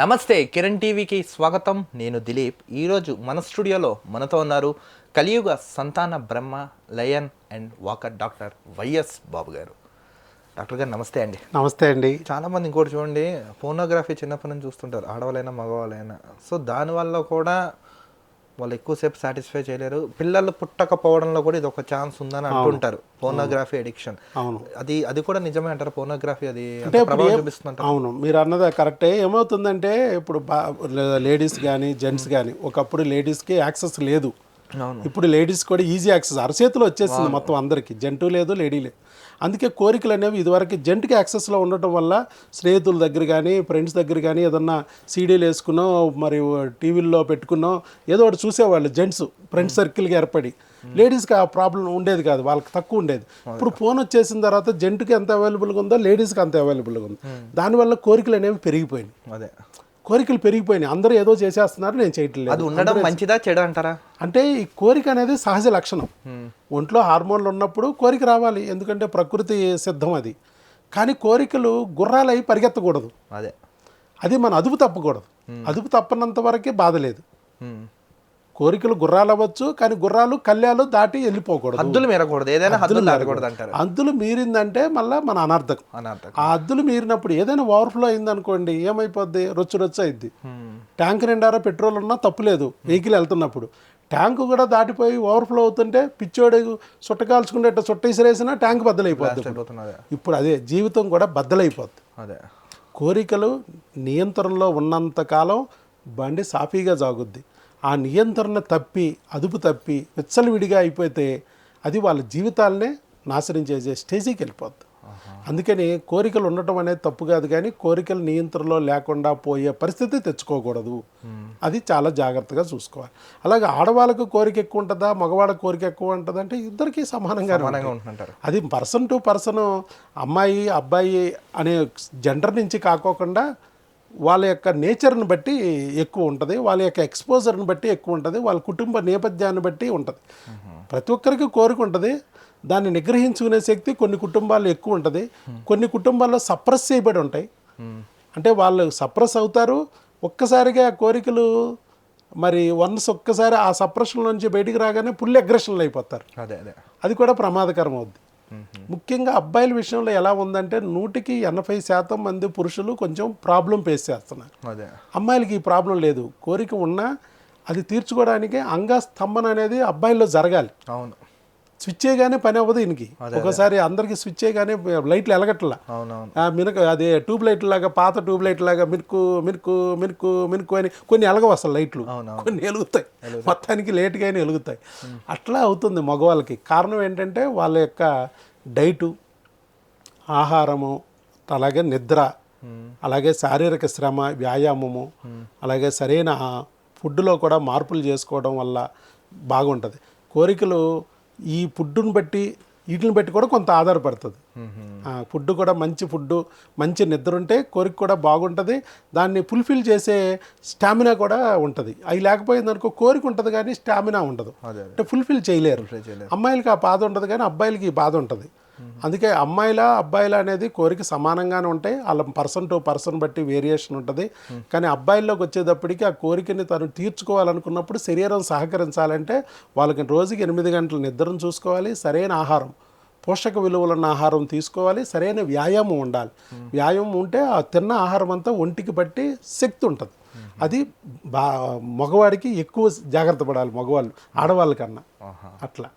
నమస్తే కిరణ్ టీవీకి స్వాగతం. నేను దిలీప్. ఈరోజు మన స్టూడియోలో మనతో ఉన్నారు కలియుగ సంతాన బ్రహ్మ lion and walker doctor YS Babu గారు. డాక్టర్ గారు నమస్తే అండి. నమస్తే అండి. చాలామంది ఇంకోటి చూడండి, ఫోనోగ్రఫీ చిన్నప్పటి నుంచి చూస్తుంటారు, ఆడవాళ్ళైనా మగవాళ్ళైనా. సో దానివల్ల కూడా వాళ్ళు ఎక్కువసేపు సాటిస్ఫై చేయలేరు. పిల్లలు పుట్టకపోవడంలో కూడా ఇది ఒక ఛాన్స్ ఉందని అంటుంటారు, ఫోనోగ్రఫీ అడిక్షన్. అవును, అది కూడా నిజమే అంటారు. ఫోనోగ్రఫీ అది అంటే ప్రభావం చూపిస్తుంది. అవును, మీరు అన్నది కరెక్టే. ఏమవుతుందంటే ఇప్పుడు లేడీస్ కానీ జెంట్స్ కానీ, ఒకప్పుడు లేడీస్కి యాక్సెస్ లేదు, ఇప్పుడు లేడీస్ కూడా ఈజీ యాక్సెస్ అరచేతిలో వచ్చేసింది మొత్తం అందరికీ. జంటు లేదు, లేడీ లేదు. అందుకే కోరికలు అనేవి ఇదివరకు జంటుకి యాక్సెస్లో ఉండటం వల్ల స్నేహితుల దగ్గర కానీ ఫ్రెండ్స్ దగ్గర కానీ ఏదన్నా సీడీలు వేసుకున్నో మరి టీవీల్లో పెట్టుకున్నో ఏదో ఒకటి చూసేవాళ్ళు జెంట్స్ ఫ్రెండ్స్ సర్కిల్గా ఏర్పడి. లేడీస్కి ఆ ప్రాబ్లం ఉండేది కాదు, వాళ్ళకి తక్కువ ఉండేది. ఇప్పుడు ఫోన్ వచ్చేసిన తర్వాత జంటుకి ఎంత అవైలబుల్గా ఉందో లేడీస్కి అంత అవైలబుల్గా ఉంది. దానివల్ల కోరికలు అనేవి పెరిగిపోయినాయి. అదే కోరికలు పెరిగిపోయినాయి, అందరూ ఏదో చేసేస్తున్నారు, నేను చేయట్లేదు. అది ఉండడం మంచిదా చెడు అంటారా? అంటే ఈ కోరిక అనేది సహజ లక్షణం. ఒంట్లో హార్మోన్లు ఉన్నప్పుడు కోరిక రావాలి, ఎందుకంటే ప్రకృతి సిద్ధం అది. కానీ కోరికలు గుర్రాలై పరిగెత్తకూడదు, అది మన అదుపు తప్పకూడదు. అదుపు తప్పనంత వరకే బాధ లేదు. కోరికలు గుర్రాలు అవ్వచ్చు, కానీ గుర్రాలు కళ్యాలు దాటి వెళ్ళిపోకూడదు, హద్దులు మీరకూడదు, ఏదైనా హద్దులు దాటకూడదు అంటారు. హద్దులు మీరిందంటే మళ్ళీ మన అనర్థకం. ఆ హద్దులు మీరినప్పుడు ఏదైనా ఓవర్ఫ్లో అయిందనుకోండి, ఏమైపోద్ది, రొచ్చు అయింది. ట్యాంక్ నిండారా పెట్రోల్ ఉన్నా తప్పులేదు, వెహికల్ వెళ్తున్నప్పుడు. ట్యాంకు కూడా దాటిపోయి ఓవర్ఫ్లో అవుతుంటే పిచ్చోడు చుట్టకాల్చుకుంటే చుట్ట ఇసిరేసినా ట్యాంక్ బద్దలైపోద్ది. ఇప్పుడు అదే జీవితం కూడా బద్దలైపోద్ది. కోరికలు నియంత్రణలో ఉన్నంతకాలం బండి సాఫీగా సాగుద్ది. ఆ నియంత్రణ తప్పి అదుపు తప్పి విచ్చలవిడిగా అయిపోతే అది వాళ్ళ జీవితాలనే నాశనం చేసే స్టేజీకి వెళ్ళిపోద్ది. అందుకని కోరికలు ఉండటం అనేది తప్పు కాదు, కానీ కోరికలు నియంత్రణలో లేకుండా పోయే పరిస్థితి తెచ్చుకోకూడదు. అది చాలా జాగ్రత్తగా చూసుకోవాలి. అలాగే ఆడవాళ్ళకు కోరిక ఎక్కువ ఉంటుందా, మగవాళ్ళకి కోరిక ఎక్కువ ఉంటుందా అంటే ఇద్దరికీ సమానంగా ఉంటుంటారు. అది పర్సన్ టు పర్సన్, అమ్మాయి అబ్బాయి అనే జెండర్ నుంచి కాకోకుండా వాళ్ళ యొక్క నేచర్ని బట్టి ఎక్కువ ఉంటుంది, వాళ్ళ యొక్క ఎక్స్పోజర్ని బట్టి ఎక్కువ ఉంటుంది, వాళ్ళ కుటుంబ నేపథ్యాన్ని బట్టి ఉంటుంది. ప్రతి ఒక్కరికి కోరిక ఉంటుంది, దాన్ని నిగ్రహించుకునే శక్తి కొన్ని కుటుంబాల్లో ఎక్కువ ఉంటుంది, కొన్ని కుటుంబాల్లో సప్రెస్ చేయబడి ఉంటాయి. అంటే వాళ్ళు సప్రెస్ అవుతారు, ఒక్కసారిగా కోరికలు మరి ఒక్కసారి ఆ సప్రెషన్ నుంచి బయటికి రాగానే ఫుల్ అగ్రెషన్లు అయిపోతారు. అది కూడా ప్రమాదకరం అవుద్ది. ముఖ్యంగా అబ్బాయిల విషయంలో ఎలా ఉందంటే 100% మంది పురుషులు కొంచెం ప్రాబ్లం ఫేస్ చేస్తున్నారు. అమ్మాయిలకి ఈ ప్రాబ్లం లేదు. కోరిక ఉన్నా అది తీర్చుకోవడానికి అంగస్తంభన అనేది అబ్బాయిల్లో జరగాలి. అవును, స్విచ్ చేయగానే పని అవ్వదు ఈయనకి. ఒకసారి అందరికి స్విచ్ చేయగానే లైట్లు ఎలగట్లా, అదే ట్యూబ్ లైట్ లాగా, పాత ట్యూబ్ లైట్ లాగా మినుకు మినుకు మినుకు మినుకు అని కొన్ని ఎలగవు అసలు లైట్లు, కొన్ని వెలుగుతాయి, మొత్తానికి లేట్గా అయినా వెలుగుతాయి. అట్లా అవుతుంది మగవాళ్ళకి. కారణం ఏంటంటే వాళ్ళ యొక్క డైటు, ఆహారము, అలాగే నిద్ర, అలాగే శారీరక శ్రమ, వ్యాయామము, అలాగే సరైన ఫుడ్లో కూడా మార్పులు చేసుకోవడం వల్ల బాగుంటుంది. కోరికలు ఈ ఫుడ్డుని బట్టి వీటిని బట్టి కూడా కొంత ఆధారపడుతుంది. ఫుడ్ కూడా మంచి ఫుడ్డు, మంచి నిద్ర ఉంటే కోరిక కూడా బాగుంటుంది, దాన్ని ఫుల్ఫిల్ చేసే స్టామినా కూడా ఉంటుంది. అవి లేకపోయిందనుకో కోరిక ఉంటుంది కానీ స్టామినా ఉండదు, అంటే ఫుల్ఫిల్ చేయలేరు. అమ్మాయిలకి ఆ బాధ ఉంటుంది కానీ అబ్బాయిలకి ఈ బాధ ఉంటుంది. అందుకే అబ్బాయిల అనేది కోరిక సమానంగానే ఉంటాయి, వాళ్ళ పర్సన్ టు పర్సన్ బట్టి వేరియేషన్ ఉంటుంది. కానీ అబ్బాయిల్లోకి వచ్చేటప్పటికి ఆ కోరికని తను తీర్చుకోవాలనుకున్నప్పుడు శరీరం సహకరించాలంటే వాళ్ళకి రోజుకి 8 గంటల నిద్రను చూసుకోవాలి, సరైన ఆహారం, పోషక విలువలున్న ఆహారం తీసుకోవాలి, సరైన వ్యాయామం ఉండాలి. వ్యాయామం ఉంటే ఆ తిన్న ఆహారం అంతా ఒంటికి బట్టి శక్తి ఉంటుంది. అది మగవాడికి ఎక్కువ జాగ్రత్త పడాలి, మగవాళ్ళు ఆడవాళ్ళకన్నా. అట్లా